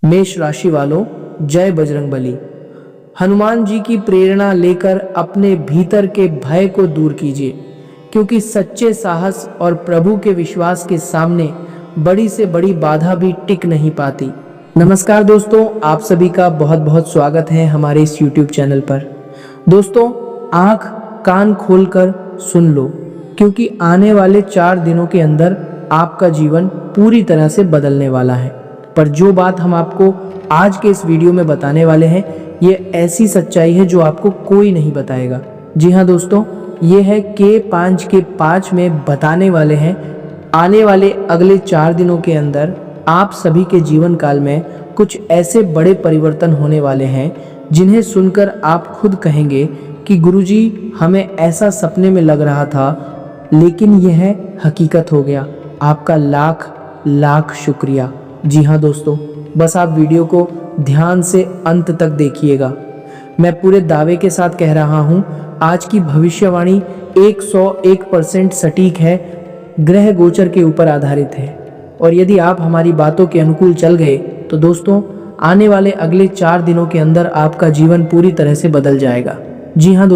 मेष राशि वालों, जय बजरंगबली। हनुमान जी की प्रेरणा लेकर अपने भीतर के भय को दूर कीजिए, क्योंकि सच्चे साहस और प्रभु के विश्वास के सामने बड़ी से बड़ी बाधा भी टिक नहीं पाती। नमस्कार दोस्तों, आप सभी का बहुत बहुत स्वागत है हमारे इस YouTube चैनल पर। दोस्तों, आंख कान खोलकर सुन लो, क्योंकि आने वाले 4 दिनों के अंदर आपका जीवन पूरी तरह से बदलने वाला है। पर जो बात हम आपको आज के इस वीडियो में बताने वाले हैं, ये ऐसी सच्चाई है जो आपको कोई नहीं बताएगा। जी हाँ दोस्तों, ये है K5 के 5 में बताने वाले हैं। आने वाले अगले 4 दिनों के अंदर आप सभी के जीवन काल में कुछ ऐसे बड़े परिवर्तन होने वाले हैं जिन्हें सुनकर आप खुद कहेंगे कि गुरुजी, हमें ऐसा सपने में लग रहा था, लेकिन यह हकीकत हो गया। आपका लाख लाख शुक्रिया। जी हाँ दोस्तों, बस आप वीडियो को ध्यान से अंत तक देखिएगा। मैं पूरे दावे के साथ कह रहा हूँ, आज की भविष्यवाणी 101% सटीक है, ग्रह गोचर के ऊपर आधारित है। और यदि आप हमारी बातों के अनुकूल चल गए तो दोस्तों, आने वाले अगले 4 दिनों के अंदर आपका जीवन पूरी तरह से बदल जाएगा। जी हाँ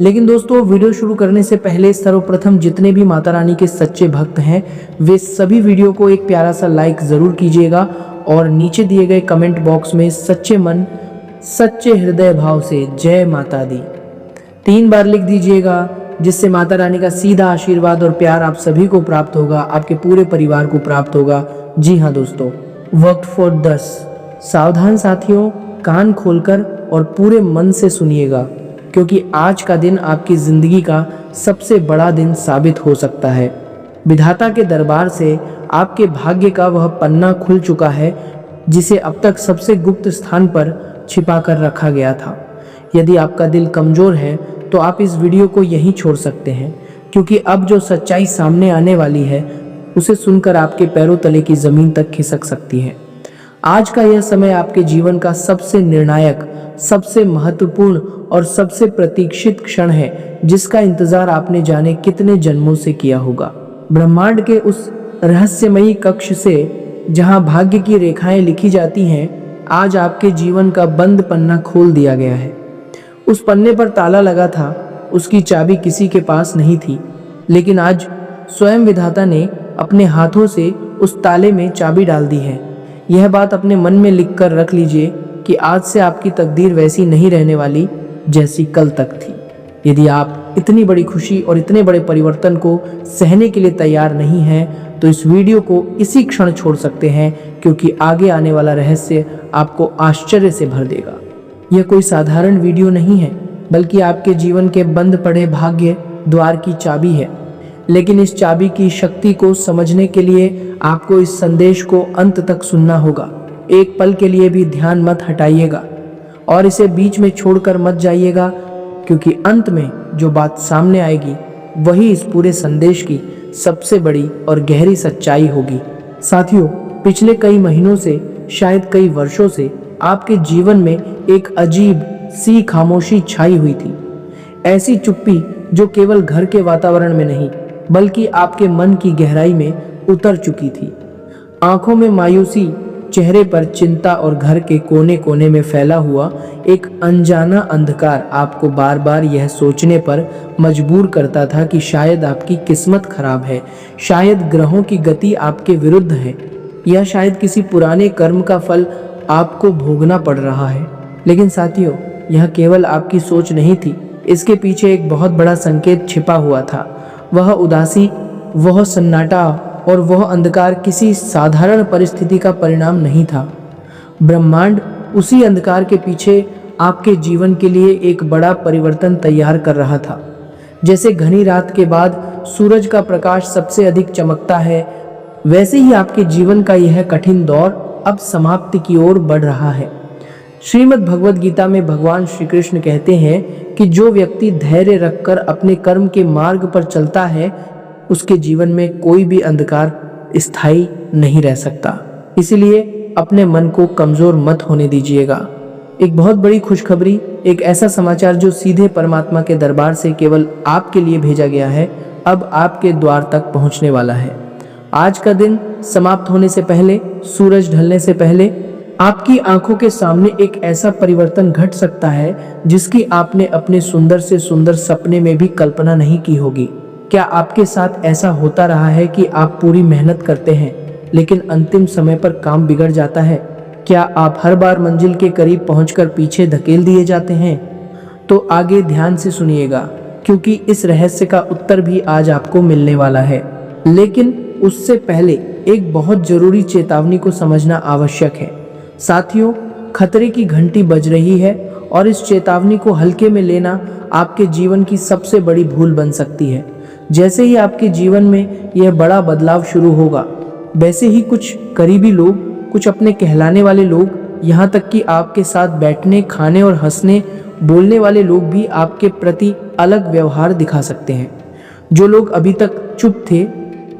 लेकिन दोस्तों, वीडियो शुरू करने से पहले सर्वप्रथम जितने भी माता रानी के सच्चे भक्त हैं, वे सभी वीडियो को एक प्यारा सा लाइक ज़रूर कीजिएगा और नीचे दिए गए कमेंट बॉक्स में सच्चे मन सच्चे हृदय भाव से जय माता दी 3 बार लिख दीजिएगा, जिससे माता रानी का सीधा आशीर्वाद और प्यार आप सभी को प्राप्त होगा, आपके पूरे परिवार को प्राप्त होगा। जी हाँ दोस्तों, वक्त फॉर 10। सावधान साथियों, कान खोलकर और पूरे मन से सुनिएगा, क्योंकि आज का दिन आपकी जिंदगी का सबसे बड़ा दिन साबित हो सकता है। विधाता के दरबार से आपके भाग्य का वह पन्ना खुल चुका है जिसे अब तक सबसे गुप्त स्थान पर छिपा कर रखा गया था। यदि आपका दिल कमजोर है तो आप इस वीडियो को यहीं छोड़ सकते हैं, क्योंकि अब जो सच्चाई सामने आने वाली है उसे सुनकर आपके पैरों तले की जमीन तक खिसक सकती है। आज का यह समय आपके जीवन का सबसे निर्णायक, सबसे महत्वपूर्ण और सबसे प्रतीक्षित क्षण है, जिसका इंतजार आपने जाने कितने जन्मों से किया होगा। ब्रह्मांड के उस रहस्यमयी कक्ष से जहां भाग्य की रेखाएं लिखी जाती हैं, आज आपके जीवन का बंद पन्ना खोल दिया गया है। उस पन्ने पर ताला लगा था, उसकी चाबी किसी के पास नहीं थी, लेकिन आज स्वयं विधाता ने अपने हाथों से उस ताले में चाबी डाल दी है। यह बात अपने मन में लिख कर रख लीजिए कि आज से आपकी तकदीर वैसी नहीं रहने वाली जैसी कल तक थी। यदि आप इतनी बड़ी खुशी और इतने बड़े परिवर्तन को सहने के लिए तैयार नहीं हैं, तो इस वीडियो को इसी क्षण छोड़ सकते हैं, क्योंकि आगे आने वाला रहस्य आपको आश्चर्य से भर देगा। यह कोई साधारण वीडियो नहीं है, बल्कि आपके जीवन के बंद पड़े भाग्य द्वार की चाबी है। लेकिन इस चाबी की शक्ति को समझने के लिए आपको इस संदेश को अंत तक सुनना होगा। एक पल के लिए भी ध्यान मत हटाइएगा और इसे बीच में छोड़कर मत जाइएगा, क्योंकि अंत में जो बात सामने आएगी वही इस पूरे संदेश की सबसे बड़ी और गहरी सच्चाई होगी। साथियों, पिछले कई महीनों से, शायद कई वर्षों से आपके जीवन में एक अजीब सी खामोशी छाई हुई थी। ऐसी चुप्पी जो केवल घर के वातावरण में नहीं, बल्कि आपके मन की गहराई में उतर चुकी थी। आंखों में मायूसी, चेहरे पर चिंता और घर के कोने कोने में फैला हुआ एक अनजाना अंधकार आपको बार बार यह सोचने पर मजबूर करता था कि शायद आपकी किस्मत खराब है, शायद ग्रहों की गति आपके विरुद्ध है, या शायद किसी पुराने कर्म का फल आपको भोगना पड़ रहा है। लेकिन साथियों, यह केवल आपकी सोच नहीं थी, इसके पीछे एक बहुत बड़ा संकेत छिपा हुआ था। वह उदासी, वह सन्नाटा और वह अंधकार किसी साधारण परिस्थिति का परिणाम नहीं था। ब्रह्मांड उसी अंधकार के पीछे आपके जीवन के लिए एक बड़ा परिवर्तन तैयार कर रहा था। जैसे घनी रात के बाद सूरज का प्रकाश सबसे अधिक चमकता है, वैसे ही आपके जीवन का यह कठिन दौर अब समाप्ति की ओर बढ़ रहा है। श्रीमद् भगवद गीता में भगवान श्री कृष्ण कहते हैं कि जो व्यक्ति धैर्य रखकर अपने कर्म के मार्ग पर चलता है, उसके जीवन में कोई भी अंधकार स्थायी नहीं रह सकता। इसलिए अपने मन को कमजोर मत होने दीजिएगा। एक बहुत बड़ी खुशखबरी, एक ऐसा समाचार जो सीधे परमात्मा के दरबार से केवल आपके लिए भेजा गया है, अब आपके द्वार तक पहुंचने वाला है। आज का दिन समाप्त होने से पहले, सूरज ढलने से पहले आपकी आंखों के सामने एक ऐसा परिवर्तन घट सकता है जिसकी आपने अपने सुंदर से सुंदर सपने में भी कल्पना नहीं की होगी। क्या आपके साथ ऐसा होता रहा है कि आप पूरी मेहनत करते हैं लेकिन अंतिम समय पर काम बिगड़ जाता है? क्या आप हर बार मंजिल के करीब पहुंचकर पीछे धकेल दिए जाते हैं? तो आगे ध्यान से सुनिएगा, क्योंकि इस रहस्य का उत्तर भी आज आपको मिलने वाला है। लेकिन उससे पहले एक बहुत जरूरी चेतावनी को समझना आवश्यक है। साथियों, खतरे की घंटी बज रही है और इस चेतावनी को हल्के में लेना आपके जीवन की सबसे बड़ी भूल बन सकती है। जैसे ही आपके जीवन में यह बड़ा बदलाव शुरू होगा, वैसे ही कुछ करीबी लोग, कुछ अपने कहलाने वाले लोग, यहाँ तक कि आपके साथ बैठने, खाने और हंसने बोलने वाले लोग भी आपके प्रति अलग व्यवहार दिखा सकते हैं। जो लोग अभी तक चुप थे,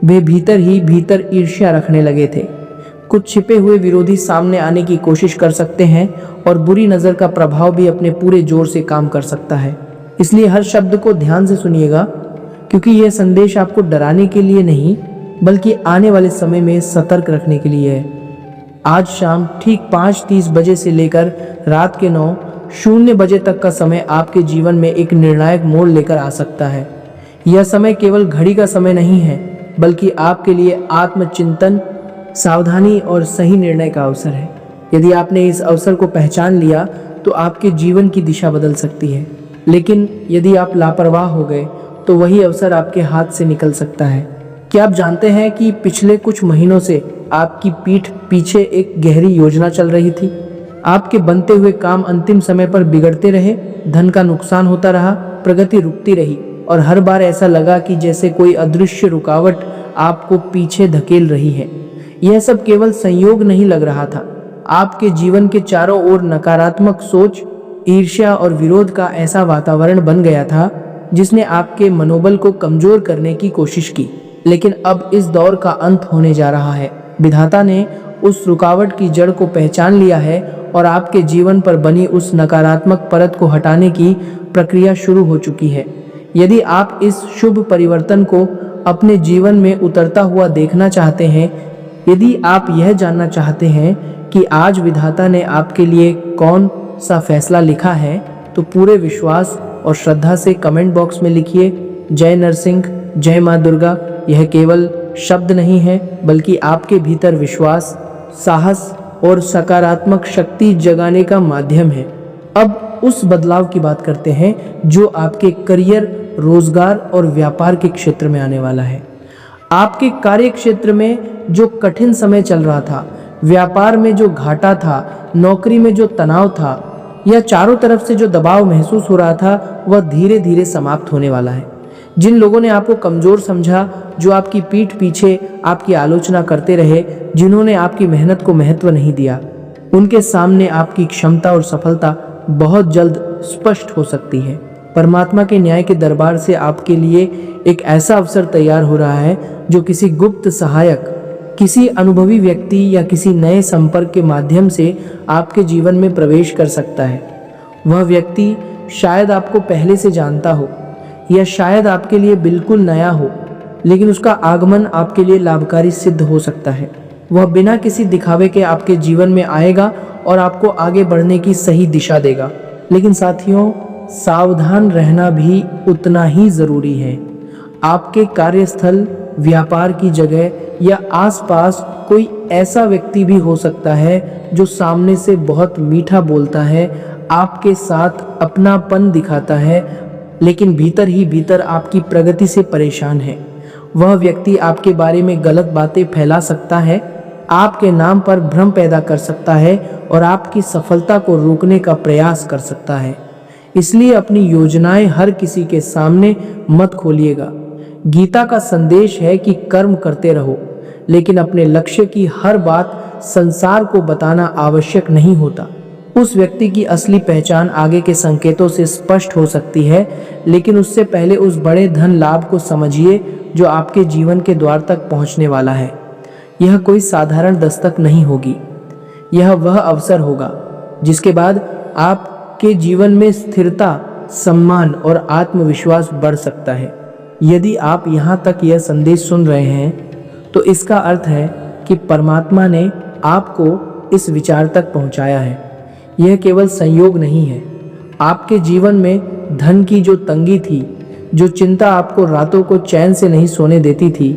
वे भीतर ही भीतर ईर्ष्या रखने लगे थे। कुछ छिपे हुए विरोधी सामने आने की कोशिश कर सकते हैं और बुरी नज़र का प्रभाव भी अपने पूरे जोर से काम कर सकता है। इसलिए हर शब्द को ध्यान से सुनिएगा, क्योंकि यह संदेश आपको डराने के लिए नहीं, बल्कि आने वाले समय में सतर्क रखने के लिए है। आज शाम ठीक 5:30 बजे से लेकर रात के 9:00 बजे तक का समय आपके जीवन में एक निर्णायक मोड़ लेकर आ सकता है। यह समय केवल घड़ी का समय नहीं है, बल्कि आपके लिए आत्मचिंतन, सावधानी और सही निर्णय का अवसर है। यदि आपने इस अवसर को पहचान लिया तो आपके जीवन की दिशा बदल सकती है, लेकिन यदि आप लापरवाह हो गए तो वही अवसर आपके हाथ से निकल सकता है। क्या आप जानते हैं कि पिछले कुछ महीनों से आपकी पीठ पीछे एक गहरी योजना चल रही थी? आपके बनते हुए काम अंतिम समय पर बिगड़ते रहे, धन का नुकसान होता रहा, प्रगति रुकती रही और हर बार ऐसा लगा कि जैसे कोई अदृश्य रुकावट आपको पीछे धकेल रही है। यह सब केवल संयोग नहीं लग रहा था। आपके जीवन के चारों ओर नकारात्मक सोच, ईर्ष्या और विरोध का ऐसा वातावरण बन गया था जिसने आपके मनोबल को कमजोर करने की कोशिश की। लेकिन अब इस दौर का अंत होने जा रहा है। विधाता ने उस रुकावट की जड़ को पहचान लिया है और आपके जीवन पर बनी उस नकारात्मक परत को हटाने की प्रक्रिया शुरू हो चुकी है। यदि आप इस शुभ परिवर्तन को अपने जीवन में उतरता हुआ देखना चाहते हैं, यदि आप यह जानना चाहते हैं कि आज विधाता ने आपके लिए कौन सा फैसला लिखा है, तो पूरे विश्वास और श्रद्धा से कमेंट बॉक्स में लिखिए, जय नरसिंह, जय माँ दुर्गा। यह केवल शब्द नहीं है, बल्कि आपके भीतर विश्वास, साहस और सकारात्मक शक्ति जगाने का माध्यम है। अब उस बदलाव की बात करते हैं जो आपके करियर, रोजगार और व्यापार के क्षेत्र में आने वाला है। आपके कार्य क्षेत्र में जो कठिन समय चल रहा था, व्यापार में जो घाटा था, नौकरी में जो तनाव था या चारों तरफ से जो दबाव महसूस हो रहा था, वह धीरे धीरे समाप्त होने वाला है। जिन लोगों ने आपको कमजोर समझा, जो आपकी पीठ पीछे आपकी आलोचना करते रहे, जिन्होंने आपकी मेहनत को महत्व नहीं दिया, उनके सामने आपकी क्षमता और सफलता बहुत जल्द स्पष्ट हो सकती है। परमात्मा के न्याय के दरबार से आपके लिए एक ऐसा अवसर तैयार हो रहा है जो किसी गुप्त सहायक, किसी अनुभवी व्यक्ति या किसी नए संपर्क के माध्यम से आपके जीवन में प्रवेश कर सकता है। वह व्यक्ति शायद आपको पहले से जानता हो या शायद आपके लिए बिल्कुल नया हो, लेकिन उसका आगमन आपके लिए लाभकारी सिद्ध हो सकता है। वह बिना किसी दिखावे के आपके जीवन में आएगा और आपको आगे बढ़ने की सही दिशा देगा। लेकिन साथियों, सावधान रहना भी उतना ही ज़रूरी है। आपके कार्यस्थल, व्यापार की जगह या आसपास कोई ऐसा व्यक्ति भी हो सकता है जो सामने से बहुत मीठा बोलता है, आपके साथ अपनापन दिखाता है, लेकिन भीतर ही भीतर आपकी प्रगति से परेशान है। वह व्यक्ति आपके बारे में गलत बातें फैला सकता है, आपके नाम पर भ्रम पैदा कर सकता है और आपकी सफलता को रोकने का प्रयास कर सकता है। इसलिए अपनी योजनाएं हर किसी के सामने मत खोलिएगा। गीता का संदेश है कि कर्म करते रहो, लेकिन अपने लक्ष्य की हर बात संसार को बताना आवश्यक नहीं होता। उस व्यक्ति की असली पहचान आगे के संकेतों से स्पष्ट हो सकती है, लेकिन उससे पहले उस बड़े धन लाभ को समझिए जो आपके जीवन के द्वार तक पहुंचने वाला है। यह कोई साधारण दस्तक नहीं होगी, यह वह अवसर होगा जिसके बाद आपके जीवन में स्थिरता, सम्मान और आत्मविश्वास बढ़ सकता है। यदि आप यहाँ तक यह संदेश सुन रहे हैं, तो इसका अर्थ है कि परमात्मा ने आपको इस विचार तक पहुंचाया है। यह केवल संयोग नहीं है। आपके जीवन में धन की जो तंगी थी, जो चिंता आपको रातों को चैन से नहीं सोने देती थी,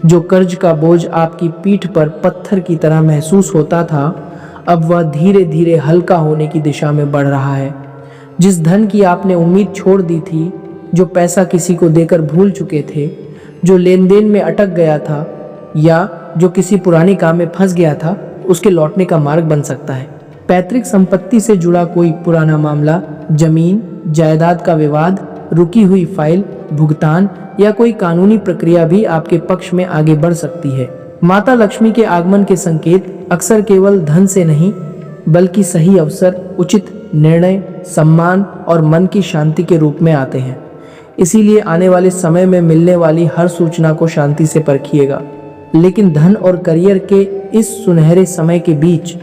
जो कर्ज का बोझ आपकी पीठ पर पत्थर की तरह महसूस होता था, अब वह धीरे धीरे हल्का होने की दिशा में बढ़ रहा है। जिस धन की आपने उम्मीद छोड़ दी थी, जो पैसा किसी को देकर भूल चुके थे, जो लेन देन में अटक गया था या जो किसी पुराने काम में फंस गया था, उसके लौटने का मार्ग बन सकता है। पैतृक संपत्ति से जुड़ा कोई पुराना मामला, जमीन जायदाद का विवाद, रुकी हुई फाइल, भुगतान या कोई कानूनी प्रक्रिया भी आपके पक्ष में आगे बढ़ सकती है। माता लक्ष्मी के आगमन के संकेत अक्सर केवल धन से नहीं, बल्कि सही अवसर, उचित निर्णय, सम्मान और मन की शांति के रूप में आते हैं। इसीलिए आने वाले समय में मिलने वाली हर सूचना को शांति से परखिएगा। लेकिन धन और करियर के इस सुनहरे समय के बीच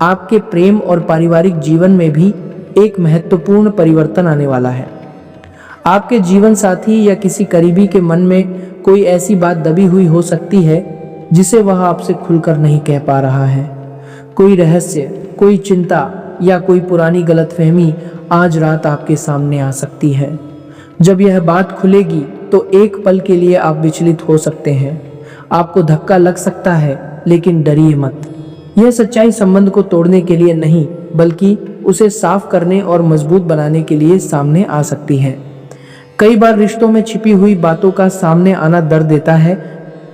आपके प्रेम और पारिवारिक जीवन में भी एक महत्वपूर्ण परिवर्तन आने वाला है। आपके जीवन साथी या किसी करीबी के मन में कोई ऐसी बात दबी हुई हो सकती है जिसे वह आपसे खुलकर नहीं कह पा रहा है। कोई रहस्य, कोई चिंता या कोई पुरानी गलतफहमी आज रात आपके सामने आ सकती है। जब यह बात खुलेगी तो एक पल के लिए आप विचलित हो सकते हैं। आपको धक्का लग सकता है, लेकिन डरिए मत। यह सच्चाई संबंध को तोड़ने के लिए नहीं, बल्कि उसे साफ करने और मजबूत बनाने के लिए सामने आ सकती है। कई बार रिश्तों में छिपी हुई बातों का सामने आना दर्द देता है,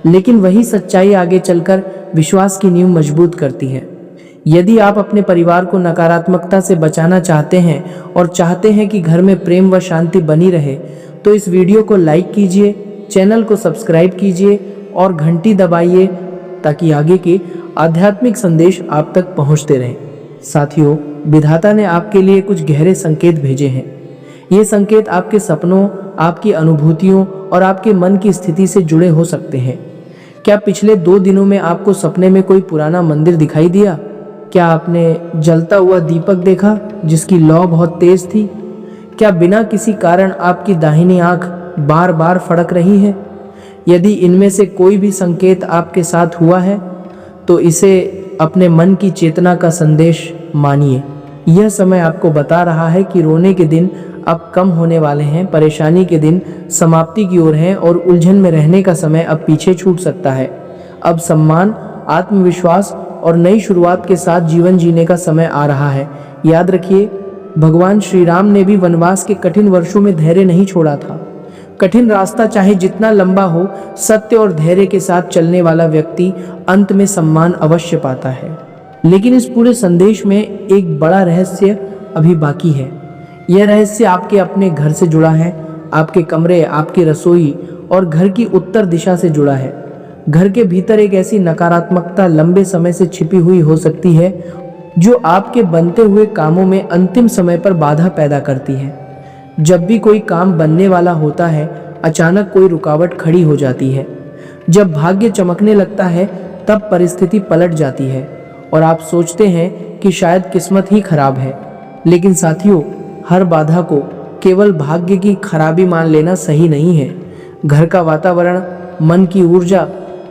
लेकिन वही सच्चाई आगे चलकर विश्वास की नींव मजबूत करती है। यदि आप अपने परिवार को नकारात्मकता से बचाना चाहते हैं और चाहते हैं कि घर में प्रेम व शांति बनी रहे, तो इस वीडियो को लाइक कीजिए, चैनल को सब्सक्राइब कीजिए और घंटी दबाइए ताकि आगे के आध्यात्मिक संदेश आप तक पहुंचते रहें। साथियों, विधाता ने आपके लिए कुछ गहरे संकेत भेजे हैं। ये संकेत आपके सपनों, आपकी अनुभूतियों और आपके मन की स्थिति से जुड़े हो सकते हैं। क्या पिछले 2 दिनों में आपको सपने में कोई पुराना मंदिर दिखाई दिया? क्या आपने जलता हुआ दीपक देखा जिसकी लौ बहुत तेज थी? क्या बिना किसी कारण आपकी दाहिनी आंख बार बार फड़क रही है? यदि इनमें से कोई भी संकेत आपके साथ हुआ है, तो इसे अपने मन की चेतना का संदेश मानिए। यह समय आपको बता रहा है कि रोने के दिन अब कम होने वाले हैं, परेशानी के दिन समाप्ति की ओर हैं और उलझन में रहने का समय अब पीछे छूट सकता है। अब सम्मान, आत्मविश्वास और नई शुरुआत के साथ जीवन जीने का समय आ रहा है। याद रखिए, भगवान श्री राम ने भी वनवास के कठिन वर्षों में धैर्य नहीं छोड़ा था। कठिन रास्ता चाहे जितना लंबा हो, सत्य और धैर्य के साथ चलने वाला व्यक्ति अंत में सम्मान अवश्य पाता है। लेकिन इस पूरे संदेश में एक बड़ा रहस्य अभी बाकी है। यह रहस्य आपके अपने घर से जुड़ा है, आपके कमरे, आपकी रसोई और घर की उत्तर दिशा से जुड़ा है। घर के भीतर एक ऐसी नकारात्मकता लंबे समय से छिपी हुई हो सकती है जो आपके बनते हुए कामों में अंतिम समय पर बाधा पैदा करती है। जब भी कोई काम बनने वाला होता है, अचानक कोई रुकावट खड़ी हो जाती है। जब भाग्य चमकने लगता है, तब परिस्थिति पलट जाती है और आप सोचते हैं कि शायद किस्मत ही खराब है। लेकिन साथियों, हर बाधा को केवल भाग्य की खराबी मान लेना सही नहीं है। घर का वातावरण, मन की ऊर्जा,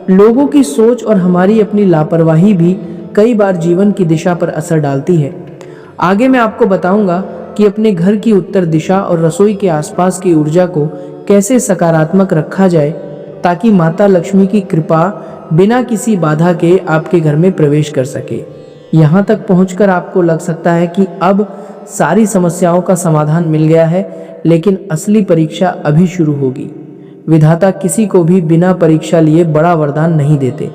लोगों की सोच और हमारी अपनी लापरवाही भी कई बार जीवन की दिशा पर असर डालती है। आगे मैं आपको बताऊंगा कि अपने घर की उत्तर दिशा और रसोई के आसपास की ऊर्जा को कैसे सकारात्मक रखा जाए, ताकि माता लक्ष्मी की कृपा बिना किसी बाधा के आपके घर में प्रवेश कर सके। यहाँ तक पहुँचकर आपको लग सकता है कि अब सारी समस्याओं का समाधान मिल गया है, लेकिन असली परीक्षा अभी शुरू होगी। विधाता किसी को भी बिना परीक्षा लिए बड़ा वरदान नहीं देते।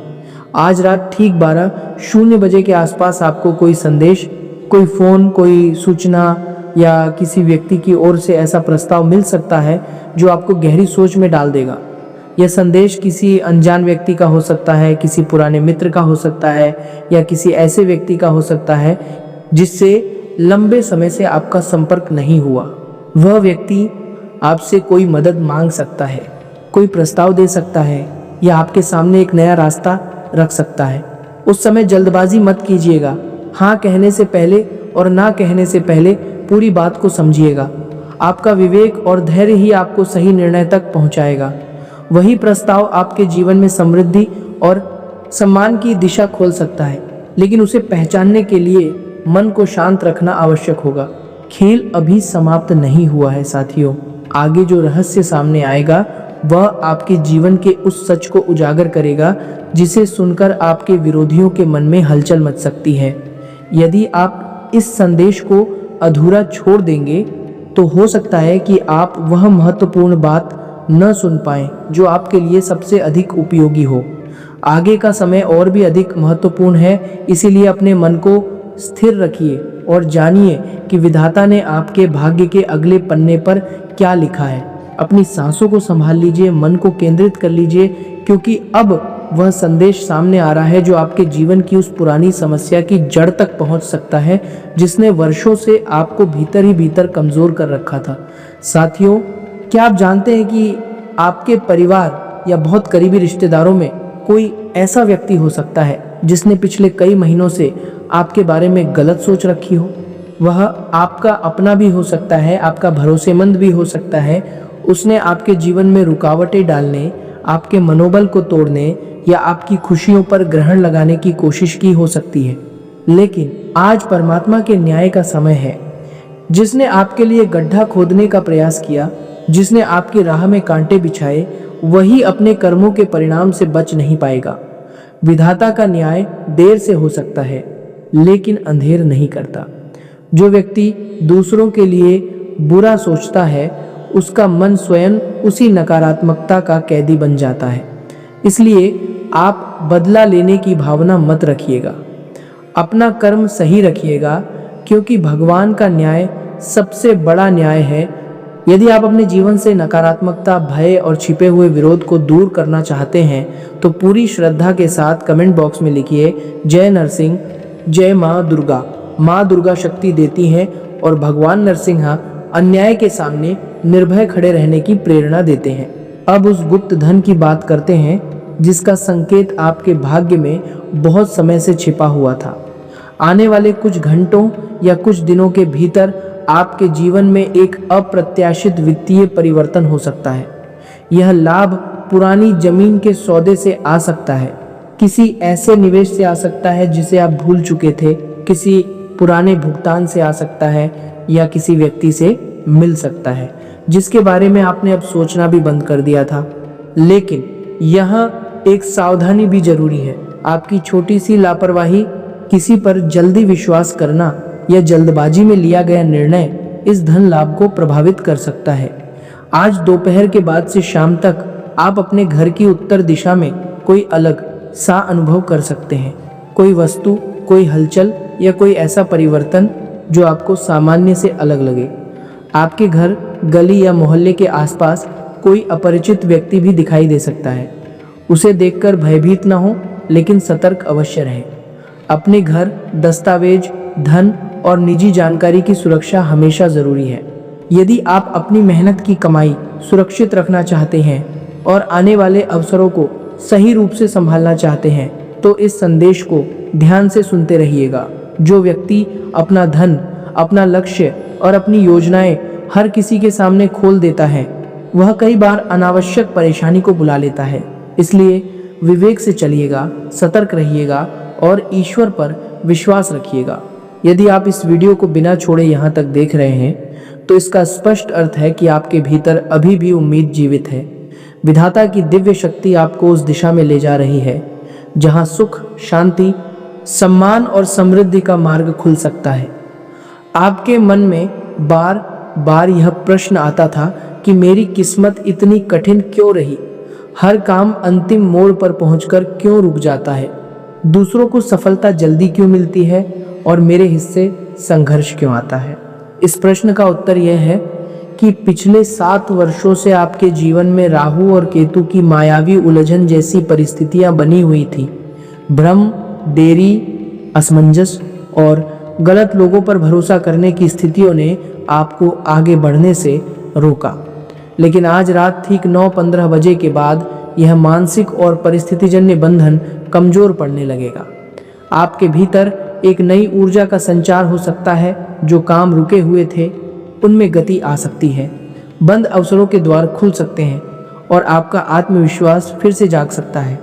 आज रात ठीक 12:00 बजे के आसपास आपको कोई संदेश, कोई फोन, कोई सूचना या किसी व्यक्ति की ओर से ऐसा प्रस्ताव मिल सकता है जो आपको गहरी सोच में डाल देगा। यह संदेश किसी अनजान व्यक्ति का हो सकता है, किसी पुराने मित्र का हो सकता है या किसी ऐसे व्यक्ति का हो सकता है जिससे लंबे समय से आपका संपर्क नहीं हुआ। वह व्यक्ति आपसे कोई मदद मांग सकता है, कोई प्रस्ताव दे सकता है या आपके सामने एक नया रास्ता रख सकता है। उस समय जल्दबाजी मत कीजिएगा। हाँ कहने से पहले और ना कहने से पहले पूरी बात को समझिएगा। आपका विवेक और धैर्य ही आपको सही निर्णय तक पहुंचाएगा। वही प्रस्ताव आपके जीवन में समृद्धि और सम्मान की दिशा खोल सकता है, लेकिन उसे पहचानने के लिए मन को शांत रखना आवश्यक होगा। खेल अभी समाप्त नहीं हुआ है साथियों। आगे जो रहस्य सामने आएगा वह आपके जीवन के उस सच को उजागर करेगा जिसे सुनकर आपके विरोधियों के मन में हलचल मच सकती है। यदि आप इस संदेश को अधूरा छोड़ देंगे तो हो सकता है कि आप वह महत्वपूर्ण बात न सुन पाएं जो आपके लिए सबसे अधिक उपयोगी हो। आगे का समय और भी अधिक महत्वपूर्ण है, इसीलिए अपने मन को स्थिर रखिए और जानिए कि विधाता ने आपके भाग्य के अगले पन्ने पर क्या लिखा है। अपनी सांसों को संभाल लीजिए, मन को केंद्रित कर लीजिए, क्योंकि अब वह संदेश सामने आ रहा है जो आपके जीवन की उस पुरानी समस्या की जड़ तक पहुंच सकता है जिसने वर्षों से आपको भीतर ही भीतर कमजोर कर रखा था। साथियों, क्या आप जानते हैं कि आपके परिवार या बहुत करीबी रिश्तेदारों में कोई ऐसा व्यक्ति हो सकता है जिसने पिछले कई महीनों से आपके बारे में गलत सोच रखी हो। वह आपका अपना भी हो सकता है, आपका भरोसेमंद भी हो सकता है। उसने आपके जीवन में रुकावटें डालने, आपके मनोबल को तोड़ने या आपकी खुशियों पर ग्रहण लगाने की कोशिश की हो सकती है। लेकिन आज परमात्मा के न्याय का समय है। जिसने आपके लिए गड्ढा खोदने का प्रयास किया, जिसने आपकी राह में कांटे बिछाए, वही अपने कर्मों के परिणाम से बच नहीं पाएगा। विधाता का न्याय देर से हो सकता है, लेकिन अंधेर नहीं करता। जो व्यक्ति दूसरों के लिए बुरा सोचता है, उसका मन स्वयं उसी नकारात्मकता का कैदी बन जाता है। इसलिए आप बदला लेने की भावना मत रखिएगा, अपना कर्म सही रखिएगा, क्योंकि भगवान का न्याय सबसे बड़ा न्याय है। यदि आप अपने जीवन से नकारात्मकता, भय और छिपे हुए विरोध को दूर करना चाहते हैं तो पूरी श्रद्धा के साथ कमेंट बॉक्स में लिखिए, जय नरसिंह, जय माँ दुर्गा। माँ दुर्गा शक्ति देती हैं और भगवान नरसिंह अन्याय के सामने निर्भय खड़े रहने की प्रेरणा देते हैं। अब उस गुप्त धन की बात करते हैं जिसका संकेत आपके भाग्य में बहुत समय से छिपा हुआ था। आने वाले कुछ घंटों या कुछ दिनों के भीतर आपके जीवन में एक अप्रत्याशित वित्तीय परिवर्तन हो सकता है। यह लाभ पुरानी जमीन के सौदे से आ सकता है, किसी ऐसे निवेश से आ सकता है जिसे आप भूल चुके थे, किसी पुराने भुगतान से आ सकता है या किसी व्यक्ति से मिल सकता है जिसके बारे में आपने अब सोचना भी बंद कर दिया था। लेकिन यहाँ एक सावधानी भी जरूरी है। आपकी छोटी सी लापरवाही, किसी पर जल्दी विश्वास करना या जल्दबाजी में लिया गया निर्णय इस धन लाभ को प्रभावित कर सकता है। आज दोपहर के बाद से शाम तक आप अपने घर की उत्तर दिशा में कोई अलग सा अनुभव कर सकते हैं। कोई वस्तु, कोई हलचल या कोई ऐसा परिवर्तन जो आपको सामान्य से अलग लगे। आपके घर, गली या मोहल्ले के आसपास कोई अपरिचित व्यक्ति भी दिखाई दे सकता है। उसे देखकर भयभीत न हो, लेकिन सतर्क अवश्य रहें। अपने घर, दस्तावेज, धन और निजी जानकारी की सुरक्षा हमेशा जरूरी है। यदि आप अपनी मेहनत की कमाई सुरक्षित रखना चाहते हैं और आने वाले अवसरों को सही रूप से संभालना चाहते हैं तो इस संदेश को ध्यान से सुनते रहिएगा। जो व्यक्ति अपना धन, अपना लक्ष्य और अपनी योजनाएं हर किसी के सामने खोल देता है, वह कई बार अनावश्यक परेशानी को बुला लेता है। इसलिए विवेक से चलिएगा, सतर्क रहिएगा और ईश्वर पर विश्वास रखिएगा। यदि आप इस वीडियो को बिना छोड़े यहाँ तक देख रहे हैं तो इसका स्पष्ट अर्थ है कि आपके भीतर अभी भी उम्मीद जीवित है। विधाता की दिव्य शक्ति आपको उस दिशा में ले जा रही है जहाँ सुख, शांति, सम्मान और समृद्धि का मार्ग खुल सकता है। आपके मन में बार बार यह प्रश्न आता था कि मेरी किस्मत इतनी कठिन क्यों रही, हर काम अंतिम मोड़ पर पहुंचकर क्यों रुक जाता है, दूसरों को सफलता जल्दी क्यों मिलती है और मेरे हिस्से संघर्ष क्यों आता है। इस प्रश्न का उत्तर यह है कि पिछले 7 वर्षों से आपके जीवन में राहु और केतु की मायावी उलझन जैसी परिस्थितियां बनी हुई थी। भ्रम, देरी, असमंजस और गलत लोगों पर भरोसा करने की स्थितियों ने आपको आगे बढ़ने से रोका। लेकिन आज रात ठीक 9:15 बजे के बाद यह मानसिक और परिस्थितिजन्य बंधन कमजोर पड़ने लगेगा। आपके भीतर एक नई ऊर्जा का संचार हो सकता है। जो काम रुके हुए थे उनमें गति आ सकती है, बंद अवसरों के द्वार खुल सकते हैं और आपका आत्मविश्वास फिर से जाग सकता है।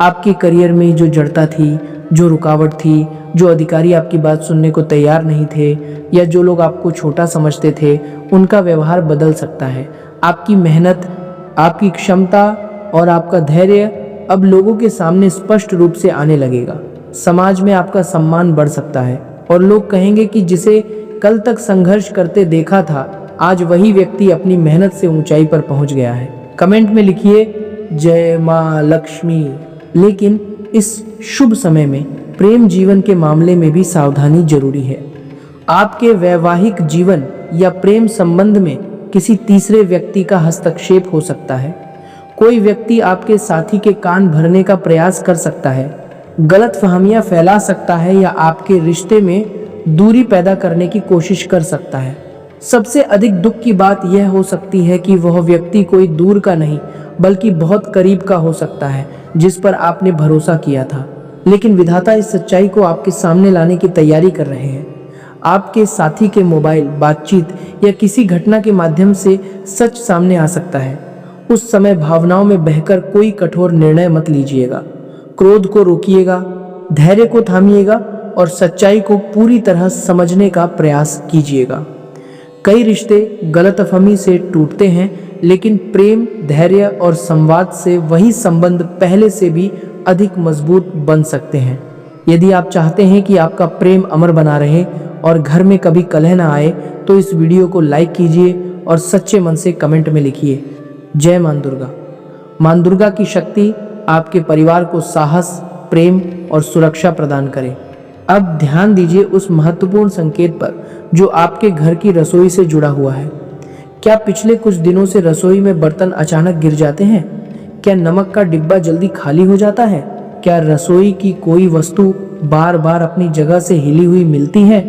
आपके करियर में जो जड़ता थी, जो रुकावट थी, जो अधिकारी आपकी बात सुनने को तैयार नहीं थे या जो लोग आपको छोटा समझते थे, उनका व्यवहार बदल सकता है। आपकी मेहनत, आपकी क्षमता और आपका धैर्य अब लोगों के सामने स्पष्ट रूप से आने लगेगा। समाज में आपका सम्मान बढ़ सकता है और लोग कहेंगे कि जिसे कल तक संघर्ष करते देखा था, आज वही व्यक्ति अपनी मेहनत से ऊंचाई पर पहुंच गया है। कमेंट में लिखिए जय मां लक्ष्मी। लेकिन इस शुभ समय में प्रेम जीवन के मामले में भी सावधानी जरूरी है। आपके वैवाहिक जीवन या प्रेम संबंध में किसी तीसरे व्यक्ति का हस्तक्षेप हो सकता है। कोई व्यक्ति आपके साथी के कान भरने का प्रयास कर सकता है, गलतफहमियां फैला सकता है या आपके रिश्ते में दूरी पैदा करने की कोशिश कर सकता है। सबसे अधिक दुख की बात यह हो सकती है कि वह व्यक्ति कोई दूर का नहीं बल्कि बहुत करीब का हो सकता है, जिस पर आपने भरोसा किया था। लेकिन विधाता इस सच्चाई को आपके सामने लाने की तैयारी कर रहे हैं। आपके साथी के मोबाइल, बातचीत या किसी घटना के माध्यम से सच सामने आ सकता है। उस समय भावनाओं में बहकर कोई कठोर निर्णय मत लीजिएगा। क्रोध को रोकिएगा, धैर्य को थामिएगा और सच्चाई को पूरी तरह समझने का प्रयास कीजिएगा। कई रिश्ते गलतफहमी से टूटते हैं, लेकिन प्रेम, धैर्य और संवाद से वही संबंध पहले से भी अधिक मजबूत बन सकते हैं। यदि आप चाहते हैं कि आपका प्रेम अमर बना रहे और घर में कभी कलह न आए, तो इस वीडियो को लाइक कीजिए और सच्चे मन से कमेंट में लिखिए जय मां दुर्गा। मां दुर्गा की शक्ति आपके परिवार को साहस, प्रेम और सुरक्षा प्रदान करे। अब ध्यान दीजिए उस महत्वपूर्ण संकेत पर जो आपके घर की रसोई से जुड़ा हुआ है। क्या पिछले कुछ दिनों से रसोई में बर्तन अचानक गिर जाते हैं? क्या नमक का डिब्बा जल्दी खाली हो जाता है? क्या रसोई की कोई वस्तु बार बार अपनी जगह से हिली हुई मिलती है?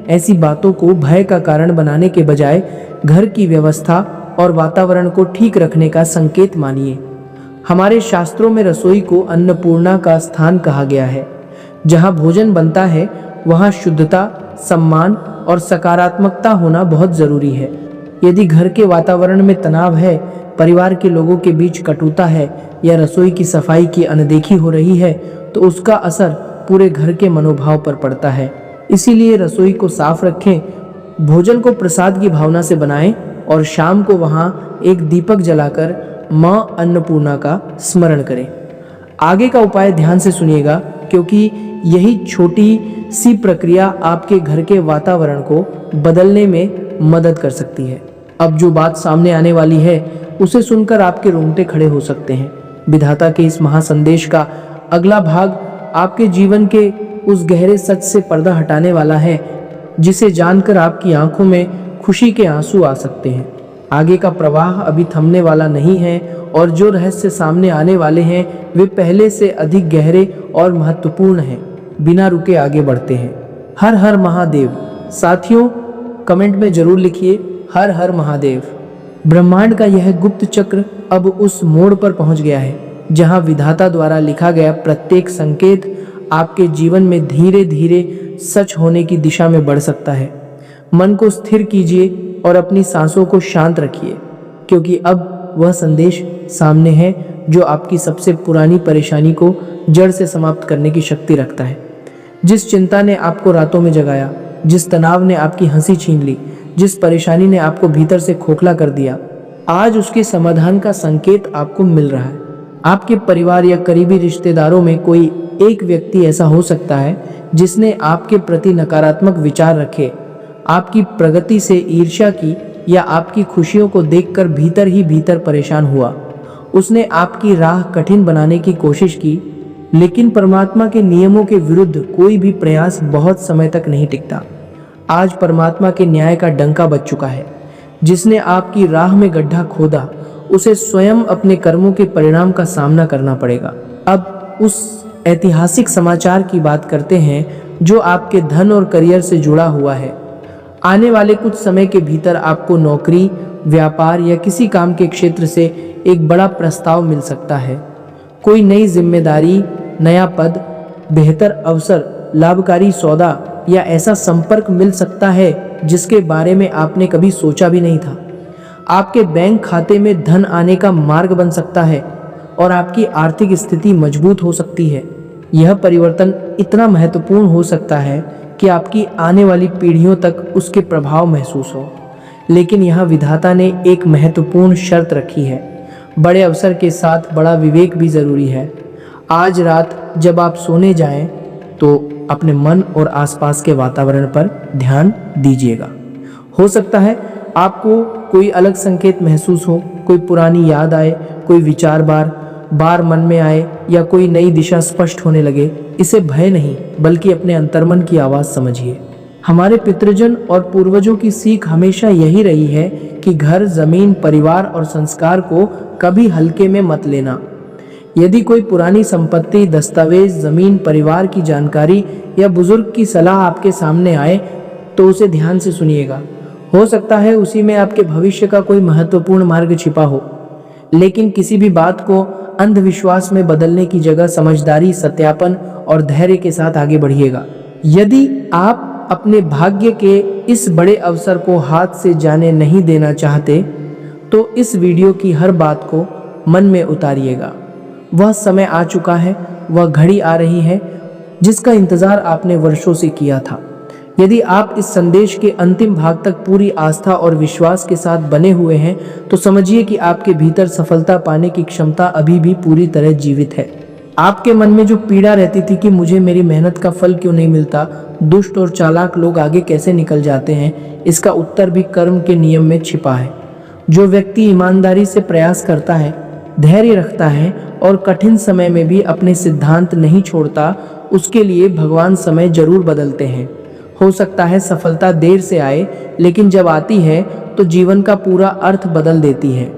ऐसी बातों को भय का कारण बनाने के बजाय घर की व्यवस्था और वातावरण को ठीक रखने का संकेत मानिए। हमारे शास्त्रों में रसोई को अन्नपूर्णा का स्थान कहा गया है। जहाँ भोजन बनता है वहाँ शुद्धता, सम्मान और सकारात्मकता होना बहुत जरूरी है। यदि घर के वातावरण में तनाव है, परिवार के लोगों के बीच कटुता है या रसोई की सफाई की अनदेखी हो रही है, तो उसका असर पूरे घर के मनोभाव पर पड़ता है। इसीलिए रसोई को साफ रखें, भोजन को प्रसाद की भावना से बनाएं और शाम को वहाँ एक दीपक जलाकर मां अन्नपूर्णा का स्मरण करें। आगे का उपाय ध्यान से सुनिएगा, क्योंकि यही छोटी सी प्रक्रिया आपके घर के वातावरण को बदलने में मदद कर सकती है। अब जो बात सामने आने वाली है उसे सुनकर आपके रोंगटे खड़े हो सकते हैं। विधाता के इस महासंदेश का अगला भाग आपके जीवन के उस गहरे सच से पर्दा हटाने वाला है, जिसे जानकर आपकी आंखों में खुशी के आंसू आ सकते हैं। आगे का प्रवाह अभी थमने वाला नहीं है और जो रहस्य सामने आने वाले हैं वे पहले से अधिक गहरे और महत्वपूर्ण हैं। बिना रुके आगे बढ़ते हैं। हर हर महादेव। साथियों, कमेंट में जरूर लिखिए हर हर महादेव। ब्रह्मांड का यह गुप्त चक्र अब उस मोड़ पर पहुंच गया है जहां विधाता द्वारा लिखा गया प्रत्येक संकेत आपके जीवन में धीरे धीरे सच होने की दिशा में बढ़ सकता है। मन को स्थिर कीजिए और अपनी सांसों को शांत रखिए, क्योंकि अब वह संदेश सामने है जो आपकी सबसे पुरानी परेशानी को जड़ से समाप्त करने की शक्ति रखता है। जिस चिंता ने आपको रातों में जगाया, जिस तनाव ने आपकी हंसी छीन ली, जिस परेशानी ने आपको भीतर से खोखला कर दिया, आज उसके समाधान का संकेत आपको मिल रहा है। आपके परिवार या करीबी रिश्तेदारों में कोई एक व्यक्ति ऐसा हो सकता है जिसने आपके प्रति नकारात्मक विचार रखे, आपकी प्रगति से ईर्ष्या की या आपकी खुशियों को देखकर भीतर ही भीतर परेशान हुआ। उसने आपकी राह कठिन बनाने की कोशिश की, लेकिन परमात्मा के नियमों के विरुद्ध कोई भी प्रयास बहुत समय तक नहीं टिकता। आज परमात्मा के न्याय का डंका बज चुका है। जिसने आपकी राह में गड्ढा खोदा, उसे स्वयं अपने कर्मों के परिणाम का सामना करना पड़ेगा। अब उस ऐतिहासिक समाचार की बात करते हैं जो आपके धन और करियर से जुड़ा हुआ है। आने वाले कुछ समय के भीतर आपको नौकरी, व्यापार या किसी काम के क्षेत्र से एक बड़ा प्रस्ताव मिल सकता है। कोई नई जिम्मेदारी, नया पद, बेहतर अवसर, लाभकारी सौदा या ऐसा संपर्क मिल सकता है जिसके बारे में आपने कभी सोचा भी नहीं था। आपके बैंक खाते में धन आने का मार्ग बन सकता है। और आपकी आर्थिक स्थिति मजबूत हो सकती है। यह परिवर्तन इतना महत्वपूर्ण हो सकता है कि आपकी आने वाली पीढ़ियों तक उसके प्रभाव महसूस हो। लेकिन यहाँ विधाता ने एक महत्वपूर्ण शर्त रखी है। बड़े अवसर के साथ बड़ा विवेक भी ज़रूरी है। आज रात जब आप सोने जाएं तो अपने मन और आसपास के वातावरण पर ध्यान दीजिएगा। हो सकता है आपको कोई अलग संकेत महसूस हो, कोई पुरानी याद आए, कोई विचार बार बार मन में आए या कोई नई दिशा स्पष्ट होने लगे। इसे भय नहीं बल्कि अपने अंतर्मन की आवाज़ समझिए। हमारे पितृजन और पूर्वजों की सीख हमेशा यही रही है कि घर, जमीन, परिवार और संस्कार को कभी हल्के में मत लेना। यदि कोई पुरानी संपत्ति, दस्तावेज, जमीन, परिवार की जानकारी या बुजुर्ग की सलाह आपके सामने आए तो उसे ध्यान से सुनिएगा। हो सकता है उसी में आपके भविष्य का कोई महत्वपूर्ण मार्ग छिपा हो। लेकिन किसी भी बात को अंधविश्वास में बदलने की जगह समझदारी, सत्यापन और धैर्य के साथ आगे बढ़िएगा। यदि आप अपने भाग्य के इस बड़े अवसर को हाथ से जाने नहीं देना चाहते तो इस वीडियो की हर बात को मन में उतारिएगा। वह समय आ चुका है, वह घड़ी आ रही है जिसका इंतजार आपने वर्षों से किया था। यदि आप इस संदेश के अंतिम भाग तक पूरी आस्था और विश्वास के साथ बने हुए हैं तो समझिए कि आपके भीतर सफलता पाने की क्षमता अभी भी पूरी तरह जीवित है। आपके मन में जो पीड़ा रहती थी कि मुझे मेरी मेहनत का फल क्यों नहीं मिलता, दुष्ट और चालाक लोग आगे कैसे निकल जाते हैं, इसका उत्तर भी कर्म के नियम में छिपा है। जो व्यक्ति ईमानदारी से प्रयास करता है, धैर्य रखता है और कठिन समय में भी अपने सिद्धांत नहीं छोड़ता, उसके लिए भगवान समय जरूर बदलते हैं। हो सकता है सफलता देर से आए, लेकिन जब आती है तो जीवन का पूरा अर्थ बदल देती है।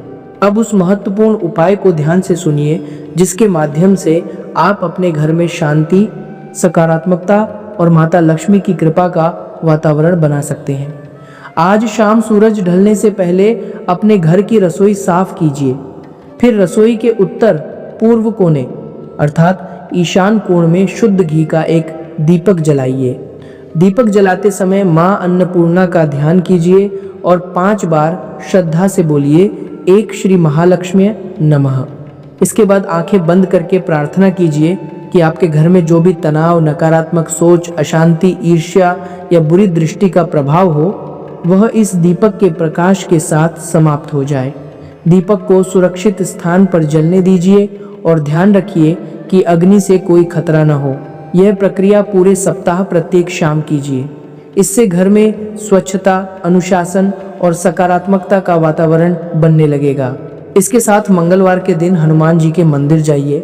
अब उस महत्वपूर्ण उपाय को ध्यान से सुनिए जिसके माध्यम से आप अपने घर में शांति, सकारात्मकता और माता लक्ष्मी की कृपा का वातावरण बना सकते हैं। आज शाम सूरज ढलने से पहले अपने घर की रसोई साफ कीजिए। फिर रसोई के उत्तर पूर्व कोने अर्थात ईशान कोण में शुद्ध घी का एक दीपक जलाइए। दीपक जलाते समय माँ अन्नपूर्णा का ध्यान कीजिए और 5 बार श्रद्धा से बोलिए, एक श्री महालक्ष्मी नमः। इसके बाद आंखें बंद करके प्रार्थना कीजिए कि आपके घर में जो भी तनाव, नकारात्मक सोच, अशांति, ईर्ष्या या बुरी दृष्टि का प्रभाव हो वह इस दीपक के प्रकाश के साथ समाप्त हो जाए। दीपक को सुरक्षित स्थान पर जलने दीजिए और ध्यान रखिए कि अग्नि से कोई खतरा न हो। यह प्रक्रिया पूरे सप्ताह प्रत्येक शाम कीजिए। इससे घर में स्वच्छता, अनुशासन और सकारात्मकता का वातावरण बनने लगेगा। इसके साथ मंगलवार के दिन हनुमान जी के मंदिर जाइए,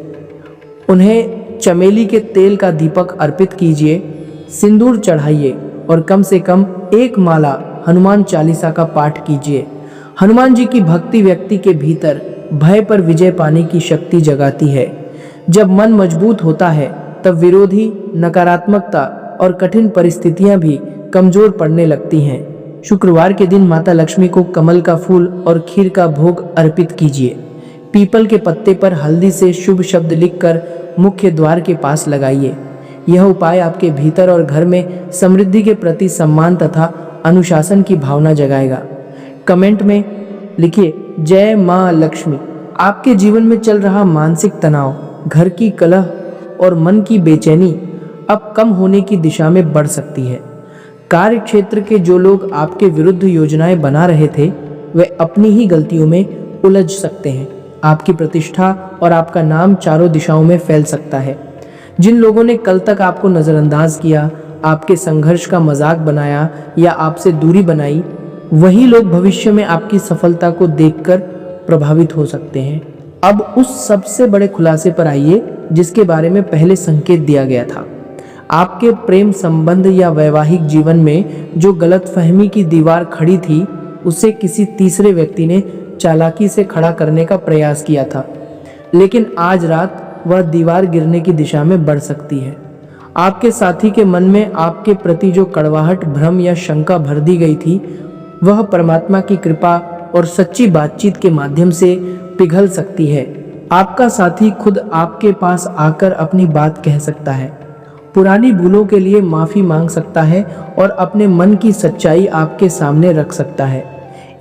उन्हें चमेली के तेल का दीपक अर्पित कीजिए, सिंदूर चढ़ाइए और कम से कम 1 माला हनुमान चालीसा का पाठ कीजिए। हनुमान जी की भक्ति व्यक्ति के भीतर भय पर विजय पाने की शक्ति जगाती है। जब मन मजबूत होता है तब विरोधी, नकारात्मकता और कठिन परिस्थितियां भी कमजोर पड़ने लगती हैं। शुक्रवार के दिन माता लक्ष्मी को कमल का फूल और खीर का भोग अर्पित कीजिए। पीपल के पत्ते पर हल्दी से शुभ शब्द लिखकर मुख्य द्वार के पास लगाइए। यह उपाय आपके भीतर और घर में समृद्धि के प्रति सम्मान तथा अनुशासन की भावना जगाएगा। कमेंट में लिखिए, जय माँ लक्ष्मी। आपके जीवन में चल रहा मानसिक तनाव, घर की कलह और मन की बेचैनी अब कम होने की दिशा में बढ़ सकती है। कार्य क्षेत्र के जो लोग आपके विरुद्ध योजनाएं बना रहे थे वे अपनी ही गलतियों में उलझ सकते हैं। आपकी प्रतिष्ठा और आपका नाम चारों दिशाओं में फैल सकता है। जिन लोगों ने कल तक आपको नज़रअंदाज किया, आपके संघर्ष का मजाक बनाया या आपसे दूरी बनाई, वही लोग भविष्य में आपकी सफलता को देखकर प्रभावित हो सकते हैं। अब उस सबसे बड़े खुलासे पर आइए जिसके बारे में पहले संकेत दिया गया था। आपके प्रेम संबंध या वैवाहिक जीवन में जो गलतफहमी की दीवार खड़ी थी उसे किसी तीसरे व्यक्ति ने चालाकी से खड़ा करने का प्रयास किया था, लेकिन आज रात वह दीवार गिरने की दिशा में बढ़ सकती है। आपके साथी के मन में आपके प्रति जो कड़वाहट, भ्रम या शंका भर दी गई थी वह परमात्मा की कृपा और सच्ची बातचीत के माध्यम से पिघल सकती है। आपका साथी खुद आपके पास आकर अपनी बात कह सकता है, पुरानी भूलों के लिए माफ़ी मांग सकता है और अपने मन की सच्चाई आपके सामने रख सकता है।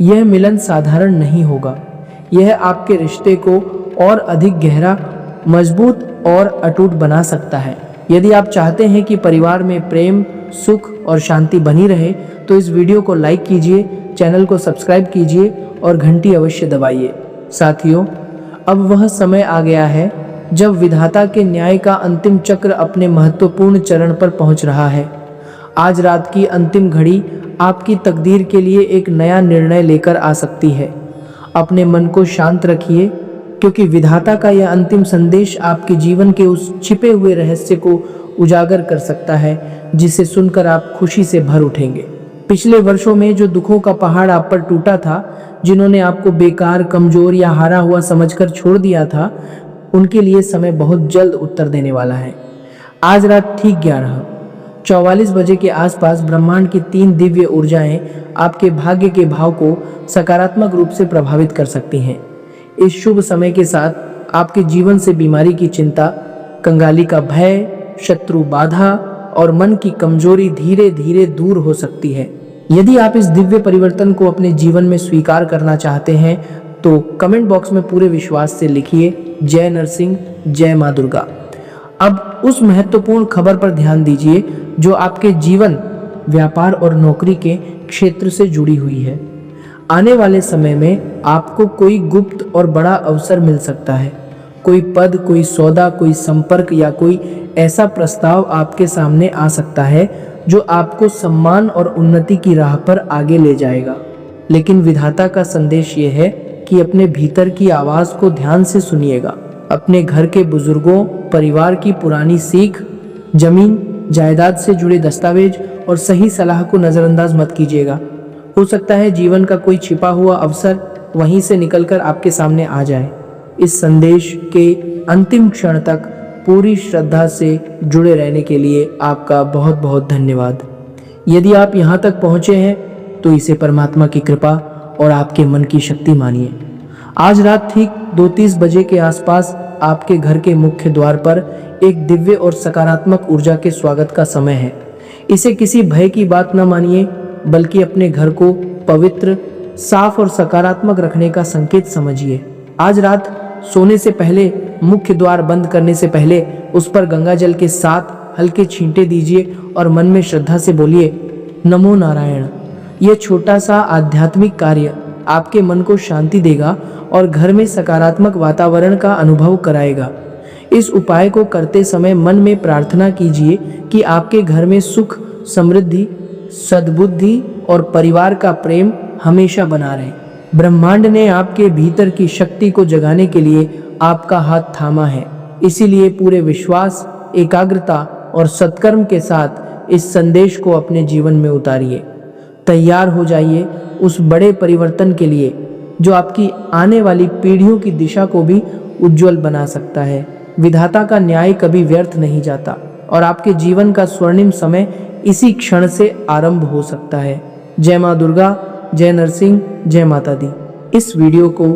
यह मिलन साधारण नहीं होगा, यह आपके रिश्ते को और अधिक गहरा, मजबूत और अटूट बना सकता है। यदि आप चाहते हैं कि परिवार में प्रेम, सुख और शांति बनी रहे तो इस वीडियो को लाइक कीजिए, चैनल को सब्सक्राइब कीजिए और घंटी अवश्य दबाइए। साथियों, अब वह समय आ गया है जब विधाता के न्याय का अंतिम चक्र अपने महत्वपूर्ण चरण पर पहुंच रहा है। आज रात की अंतिम घड़ी आपकी तकदीर के लिए एक नया निर्णय लेकर आ सकती है। अपने मन को शांत रखिए, क्योंकि विधाता का यह अंतिम संदेश आपके जीवन के उस छिपे हुए रहस्य को उजागर कर सकता है जिसे सुनकर आप खुशी से भर उठेंगे। पिछले वर्षों में जो दुखों का पहाड़ आप पर टूटा था, जिन्होंने आपको बेकार, कमजोर या हारा हुआ समझकर छोड़ दिया था, उनके लिए समय बहुत जल्द उत्तर देने वाला है। आज रात ठीक 11:44 बजे के आसपास ब्रह्मांड की 3 दिव्य ऊर्जाएं आपके भाग्य के भाव को सकारात्मक रूप से प्रभावित कर सकती हैं। इस शुभ समय के साथ आपके जीवन से बीमारी की चिंता, कंगाली का भय, शत्रु बाधा और मन की कमजोरी धीरे धीरे दूर हो सकती है। यदि आप इस दिव्य परिवर्तन को अपने जीवन में स्वीकार करना चाहते हैं तो कमेंट बॉक्स में पूरे विश्वास से लिखिए, जय नरसिंह, जय माँ दुर्गा। अब उस महत्वपूर्ण खबर पर ध्यान दीजिए जो आपके जीवन, व्यापार और नौकरी के क्षेत्र से जुड़ी हुई है। आने वाले समय में आपको कोई गुप्त और बड़ा अवसर मिल सकता है। कोई पद, कोई सौदा, कोई संपर्क या कोई ऐसा प्रस्ताव आपके सामने आ सकता है जो आपको सम्मान और उन्नति की राह पर आगे ले जाएगा। लेकिन विधाता का संदेश ये है कि अपने भीतर की आवाज को ध्यान से सुनिएगा। अपने घर के बुजुर्गों, परिवार की पुरानी सीख, जमीन जायदाद से जुड़े दस्तावेज और सही सलाह को नजरअंदाज मत कीजिएगा। हो सकता है जीवन का कोई छिपा हुआ अवसर वहीं से निकलकर आपके सामने आ जाए। इस संदेश के अंतिम क्षण तक पूरी श्रद्धा से जुड़े रहने के लिए आपका बहुत बहुत धन्यवाद। यदि आप यहाँ तक पहुँचे हैं तो इसे परमात्मा की कृपा और आपके मन की शक्ति मानिए। आज रात ठीक 2:30 बजे के आसपास आपके घर के मुख्य द्वार पर एक दिव्य और सकारात्मक ऊर्जा के स्वागत का समय है। इसे किसी भय की बात न मानिए, बल्कि अपने घर को पवित्र, साफ और सकारात्मक रखने का संकेत समझिए। आज रात सोने से पहले, मुख्य द्वार बंद करने से पहले उस पर गंगा जल के 7 हल्के छींटे दीजिए और मन में श्रद्धा से बोलिए, नमो नारायण। यह छोटा सा आध्यात्मिक कार्य आपके मन को शांति देगा और घर में सकारात्मक वातावरण का अनुभव कराएगा। इस उपाय को करते समय मन में प्रार्थना कीजिए कि आपके घर में सुख, समृद्धि, सद्बुद्धि और परिवार का प्रेम हमेशा बना रहे। ब्रह्मांड ने आपके भीतर की शक्ति को जगाने के लिए आपका हाथ थामा है। इसीलिए पूरे विश्वास, एकाग्रता और सत्कर्म के साथ इस संदेश को अपने जीवन में उतारिए। तैयार हो जाइए उस बड़े परिवर्तन के लिए जो आपकी आने वाली पीढ़ियों की दिशा को भी उज्जवल बना सकता है। विधाता का न्याय कभी व्यर्थ नहीं जाता और आपके जीवन का स्वर्णिम समय इसी क्षण से आरंभ हो सकता है। जय माँ दुर्गा, जय नरसिंह, जय माता दी। इस वीडियो को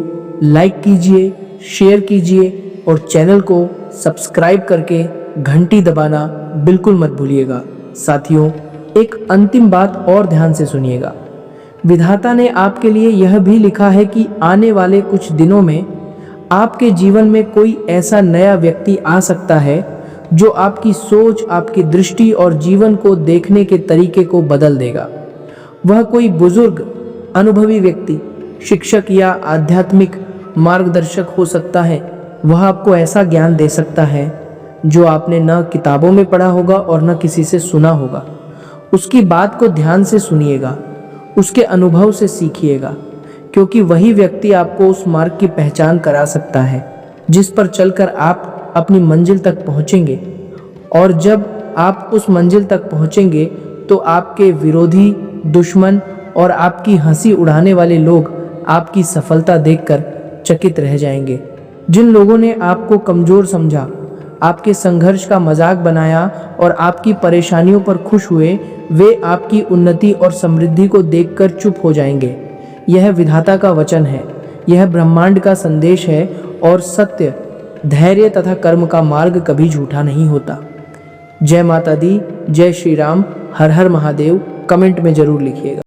लाइक कीजिए, शेयर कीजिए और चैनल को सब्सक्राइब करके घंटी दबाना बिल्कुल मत भूलिएगा। साथियों, एक अंतिम बात और ध्यान से सुनिएगा। विधाता ने आपके लिए यह भी लिखा है कि आने वाले कुछ दिनों में आपके जीवन में कोई ऐसा नया व्यक्ति आ सकता है जो आपकी सोच, आपकी दृष्टि और जीवन को देखने के तरीके को बदल देगा। वह कोई बुजुर्ग, अनुभवी व्यक्ति, शिक्षक या आध्यात्मिक मार्गदर्शक हो सकता है। वह आपको ऐसा ज्ञान दे सकता है जो आपने न किताबों में पढ़ा होगा और न किसी से सुना होगा। उसकी बात को ध्यान से सुनिएगा, उसके अनुभव से सीखिएगा, क्योंकि वही व्यक्ति आपको उस मार्ग की पहचान करा सकता है जिस पर चलकर आप अपनी मंजिल तक पहुंचेंगे। और जब आप उस मंजिल तक पहुंचेंगे तो आपके विरोधी, दुश्मन और आपकी हंसी उड़ाने वाले लोग आपकी सफलता देखकर चकित रह जाएंगे। जिन लोगों ने आपको कमजोर समझा, आपके संघर्ष का मजाक बनाया और आपकी परेशानियों पर खुश हुए, वे आपकी उन्नति और समृद्धि को देखकर चुप हो जाएंगे। यह विधाता का वचन है, यह ब्रह्मांड का संदेश है और सत्य, धैर्य तथा कर्म का मार्ग कभी झूठा नहीं होता। जय माता दी, जय श्री राम, हर हर महादेव। कमेंट में जरूर लिखिएगा।